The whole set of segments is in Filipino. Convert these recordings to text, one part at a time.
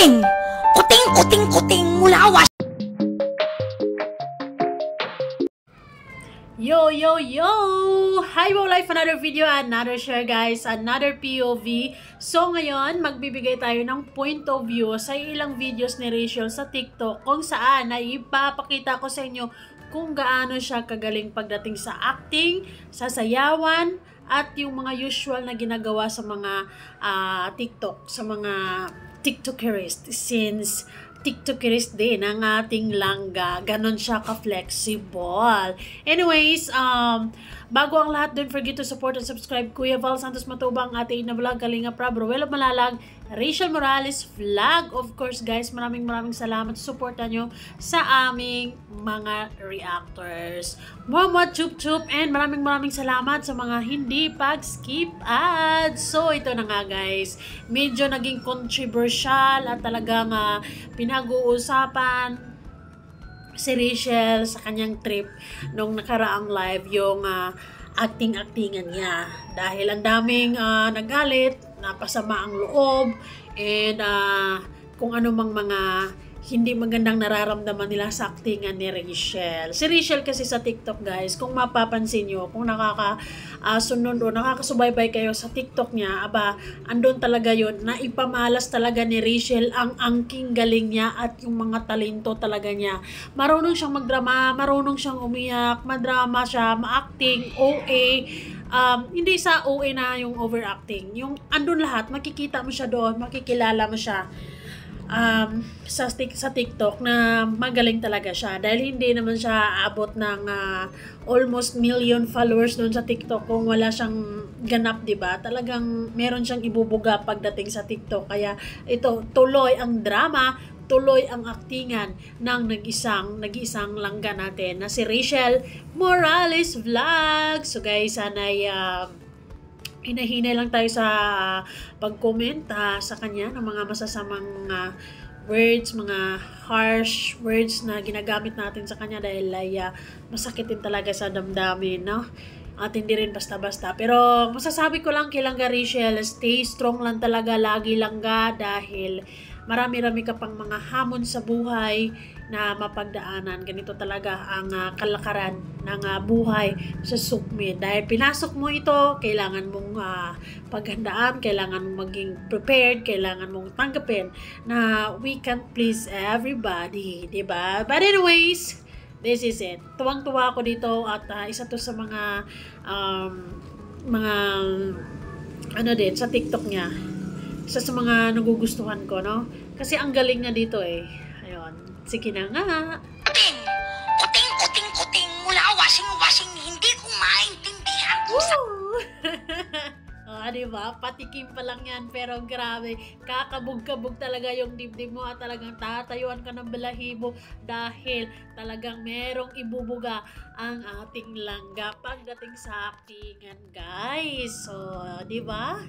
Kuting! Kuting, kuting, kuting, mulawas! Yo, yo, yo! Hi, Wow Life! Another video, another share guys, another POV. So ngayon, magbibigay tayo ng point of view sa ilang videos ni Rachel sa TikTok kung saan ay ipapakita ko sa inyo kung gaano siya kagaling pagdating sa acting, sa sayawan, at yung mga usual na ginagawa sa mga TikTok, sa mga TikTokerist since TikTokerist din ang ating langga. Ganon siya ka-flexible. Anyways, bago ang lahat, don't forget to support and subscribe. Kuya Val Santos Matubang, ating na vlog, Kalinga Prab, Ruel Malalag, Rachel Morales vlog. Of course guys, maraming salamat sa suporta nyo sa aming mga reactors. Muamot chup chup, and maraming salamat sa mga hindi pag-skip ads. So ito na nga guys, medyo naging controversial at talagang pinag-uusapan si Rachel sa kanyang trip nung nakaraang live, yung acting-actingan niya. Dahil ang daming nagalit, napasama ang loob, and kung ano mang mga hindi magandang nararamdaman nila sa actingan ni Rachel. Si Rachel kasi sa TikTok guys, kung mapapansin nyo, kung nakakasunod o nakakasubaybay kayo sa TikTok niya, andun talaga yun, na ipamalas talaga ni Rachel ang angking galing niya at yung mga talento talaga niya. Marunong siyang magdrama, marunong siyang umiyak, madrama siya, ma-acting, OA, hindi sa OA na yung overacting. Yung andun lahat, makikita mo siya doon, makikilala mo siya sa TikTok na magaling talaga siya, dahil hindi naman siya abot ng almost million followers doon sa TikTok kung wala siyang ganap, diba? Talagang meron siyang ibubuga pagdating sa TikTok. Kaya ito, tuloy ang drama, tuloy ang aktingan ng nag-isang langga natin na si Rachel Morales Vlog. So guys, sana'y hinahinay lang tayo sa pag-komenta sa kanya ng mga masasamang words, mga harsh words na ginagamit natin sa kanya, dahil ay masakit din talaga sa damdamin, no? At hindi rin basta-basta. Pero masasabi ko lang kay Langga Rachel, stay strong lang talaga, lagi langga, dahil marami-rami ka pang mga hamon sa buhay na mapagdaanan. Ganito talaga ang kalakaran ng buhay sa sukmin. Dahil pinasok mo ito, kailangan mong paghandaan, kailangan mong maging prepared, kailangan mong tanggapin na we can't please everybody, diba? But anyways, this is it. Tuwang-tuwa ako dito, at isa to sa mga din sa TikTok niya. Isa sa mga nagugustuhan ko, no? Kasi ang galing niya dito eh. Ayun. Sige na nga. Kuting! Kuting, kuting, kuting, mula washing, hindi ko maintindihan kung sa... Diba? Patikim pa lang yan, pero grabe, kakabog-kabog talaga yung dibdib mo, at talagang tatayuan ka ng balahibo dahil talagang merong ibubuga ang ating langga pagdating sa actingan guys. So, diba?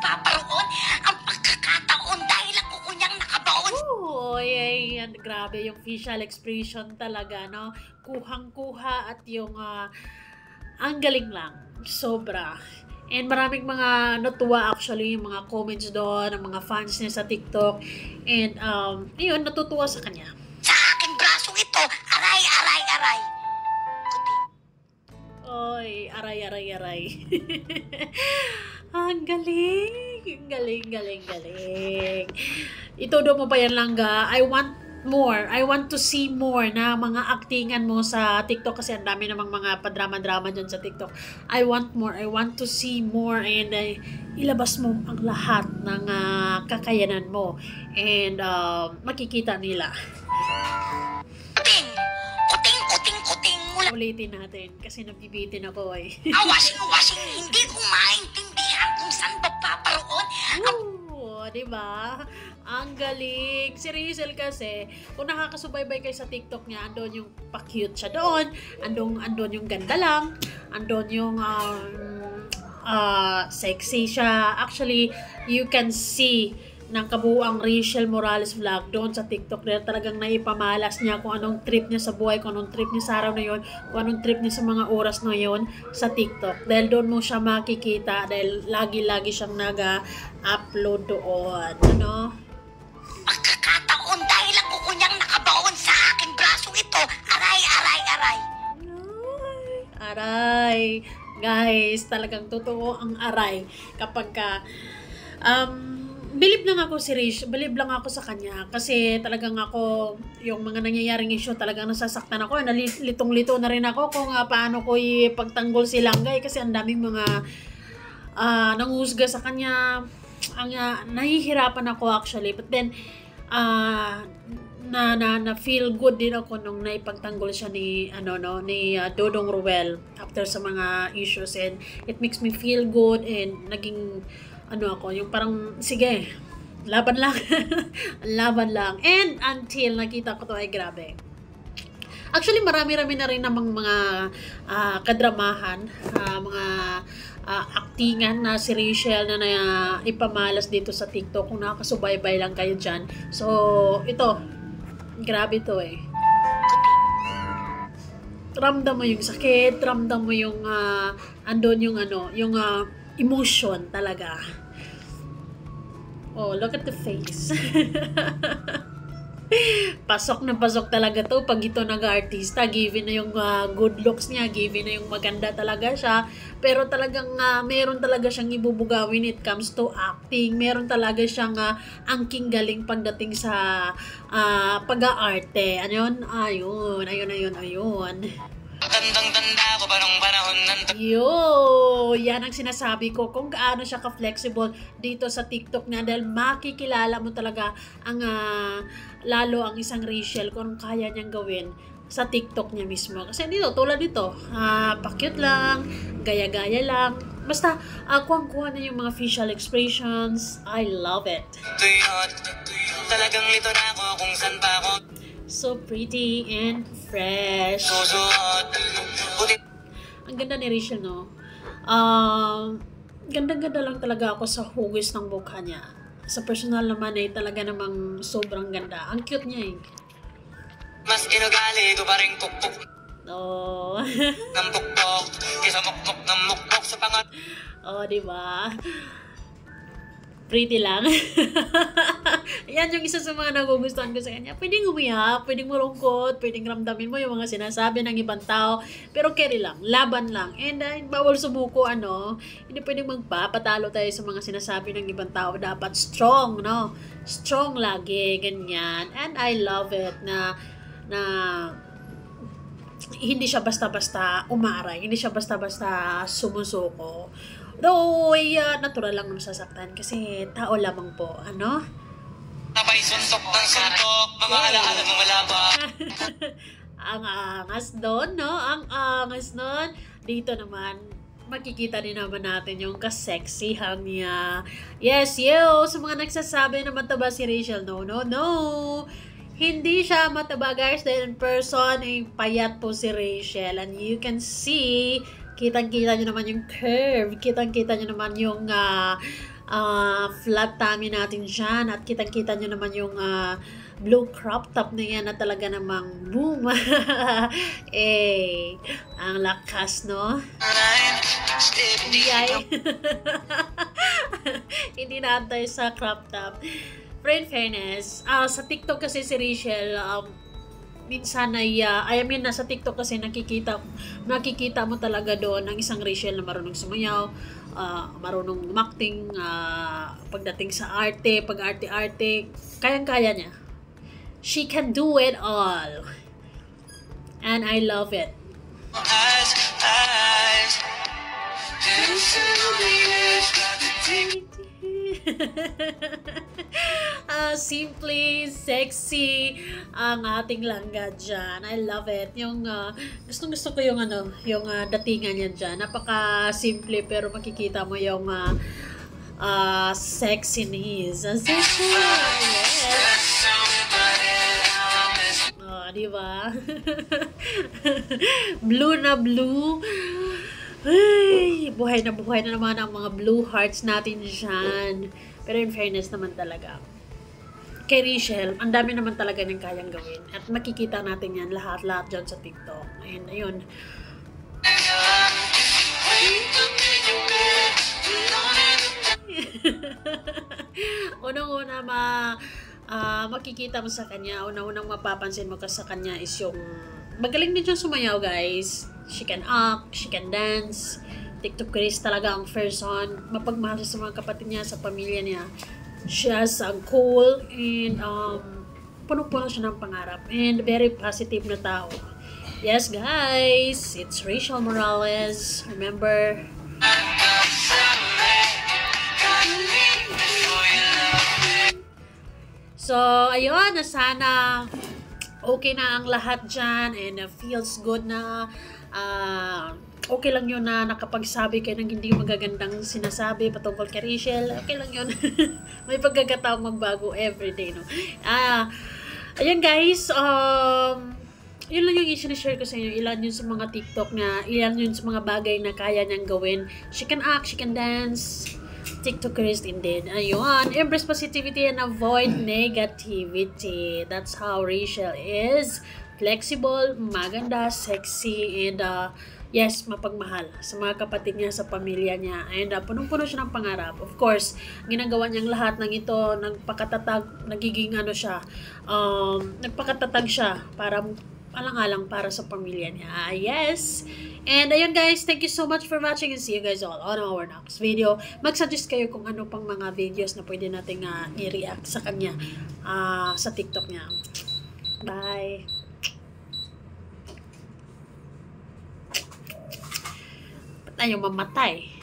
Paparoon ang pagkakataon dahil ako kunyang nakabaon. Yan, grabe yung facial expression talaga, no? Kuhang-kuha, at yung ang galing lang, sobra. And maraming mga natuwa actually, yung mga comments doon, ng mga fans niya sa TikTok. And yun, natutuwa sa kanya. Sa aking brasong ito, aray. Kuting. Oy, aray. Ang galing. Itudo mo pa yan, langga. I want to see more na mga actingan mo sa TikTok, kasi ang dami namang mga padrama-drama dyan sa TikTok. I want to see more, and ilabas mo ang lahat ng kakayanan mo, and makikita nila. Kuting, mula... Ulitin natin kasi nabibitin ako eh. Washing, hindi ko maintindihan kung saan ba paparoon. Diba? Ang galing. Si Rachel kasi, kung nakakasubaybay kayo sa TikTok niya, andon yung pa-cute siya doon, andon yung ganda lang, andon yung sexy siya. Actually, you can see ng kabuuang Rachel Morales Vlog doon sa TikTok, na talagang naipamalas niya kung anong trip niya sa buhay, kung anong trip niya sa araw na yun, kung anong trip niya sa mga oras na yun sa TikTok. Dahil doon mo siya makikita, dahil lagi-lagi siyang nag-upload doon. Ano? ito. Aray, aray, aray. Aray. Guys, talagang totoo ang aray. Kapag ka, bilib lang ako si Rish, bilib lang ako sa kanya. Kasi talagang ako, yung mga nangyayaring issue, talagang nasasaktan ako. Nalitong-lito na rin ako kung paano ko ipagtanggol si Langgay. Kasi ang daming mga nanguhusga sa kanya. Nahihirapan ako actually. But then, na feel good din ako nung naipagtanggol siya ni Dodong Ruel after sa mga issues, and it makes me feel good, and naging ako yung parang sige, laban lang. Laban lang, and until nakita ko to ay grabe. Actually marami-rami na rin namang mga kadramahan, mga actingan na si Rachel na ipamalas dito sa TikTok. Kung nakakasubaybay lang kayo dyan, so ito grabe to eh. Ramdam mo yung sakit, ramdam mo yung andon yung yung emotion talaga. Oh, look at the face. Pasok na pasok talaga to pag ito nag-artista, given na yung good looks niya, given na yung maganda talaga siya, pero talagang meron talaga siyang ibubuga when it comes to acting. Meron talaga siyang angking galing pagdating sa pag-aarte. Ayun. Tandang-tanda ko pa nung panahon ng... Yan ang sinasabi ko kung gaano siya ka-flexible dito sa TikTok na, dahil makikilala mo talaga ang lalo ang isang Rachel kung kaya niyang gawin sa TikTok niya mismo. Kasi dito, tulad dito, pa-cute lang, gaya-gaya lang, basta kuwang-kuha na yung mga facial expressions. I love it. Talagang lito na ako kung saan pa ako. So pretty and fresh. Ang ganda ni Rachel, no? Ganda-ganda lang talaga ako sa hugis ng mukha niya. Sa personal naman ay talaga namang sobrang ganda. Ang cute niya eh. Mas inugali ko pa rin pukpuk Oh. ng pukpok kaysa mukpok ng mukpok sa pangat. Oh, di ba? Pretty lang. Yan yung isa sa mga nagugustuhan ko sa kanya. Pwedeng umiyak, pwedeng malungkot, pwedeng ramdamin mo yung mga sinasabi ng ibang tao, pero carry lang, laban lang. And bawal sumuko, hindi pwedeng magpapatalo tayo sa mga sinasabi ng ibang tao. Dapat strong, no? Strong lagi, ganyan. And I love it na hindi siya basta-basta umaray, hindi siya basta-basta sumusuko. Though, natural lang nasasaktan kasi tao lamang po, Napay suntok ng suntok, mga alaala ng wala ba? Ang angas doon, no? Ang angas doon. Dito naman, makikita din naman natin yung kasexihan niya. Yes, sa mga nagsasabi na mataba si Rachel, no. Hindi siya mataba, guys, dahil in person, payat po si Rachel. And you can see, kitang-kita nyo naman yung curve, kitang-kita nyo naman yung flat tummy natin dyan, at kitang-kita nyo naman yung blue crop top na yan na talaga namang boom. Ang lakas, no? Hindi naantay sa crop top. Pero in fairness, sa TikTok kasi si Rachel, minsan nasa TikTok kasi nakikita mo talaga doon ang isang Rachel na marunong sumayaw, marunong umakting, pagdating sa arte, pag-arte-arte, kayang-kaya niya. She can do it all. And I love it. Simply sexy ang ating langga dyan. I love it. Yung gusto ko yung datingan niya dyan. Napaka simple pero makikita mo yung sexiness. Sexy. Yes. Di ba? Blue na blue. Ay, buhay na naman ang mga blue hearts natin dyan. Pero in fairness naman talaga, kay Rachel, ang dami naman talaga niyang kayang gawin. At makikita natin yan lahat-lahat dyan sa TikTok. Ayun. Unang-una makikita mo sa kanya, unang-unang mapapansin mo ka sa kanya is yung magaling din siyang sumayaw, guys. She can act, she can dance. TikTokeris talaga ang person. Mapagmahal siya sa mga kapatid niya, sa pamilya niya. She's cool and puno-puno siya ng pangarap and very positive na tao. Yes, guys, it's Rachel Morales. Remember, so, ayun, na sana okay na ang lahat dyan and feels good na okay lang yun na nakapagsabi kayo ng hindi magagandang sinasabi patungkol kay Rachel. Okay lang yun. May pagkakataong magbago everyday, no? Ayun, guys, yun lang yung i-share ko sa inyo. Ilan yun sa mga TikTok na, ilan yun sa mga bagay na kaya niyang gawin. She can act, she can dance. TikTokeris indeed. Ayun. Embrace positivity and avoid negativity. That's how Rachel is. Flexible, maganda, sexy, and yes, mapagmahal sa mga kapatid niya, sa pamilya niya. And punong-puno siya ng pangarap. Of course, ginagawa niyang lahat ng ito, nagpakatatag, nagiging nagpakatatag siya para alang-alang para sa pamilya niya. Yes. And ayun, guys, thank you so much for watching and see you guys all on our next video. Mag-suggest kayo kung ano pang mga videos na pwede nating i-react sa kanya sa TikTok niya. Bye. Ba't ayaw mamatay?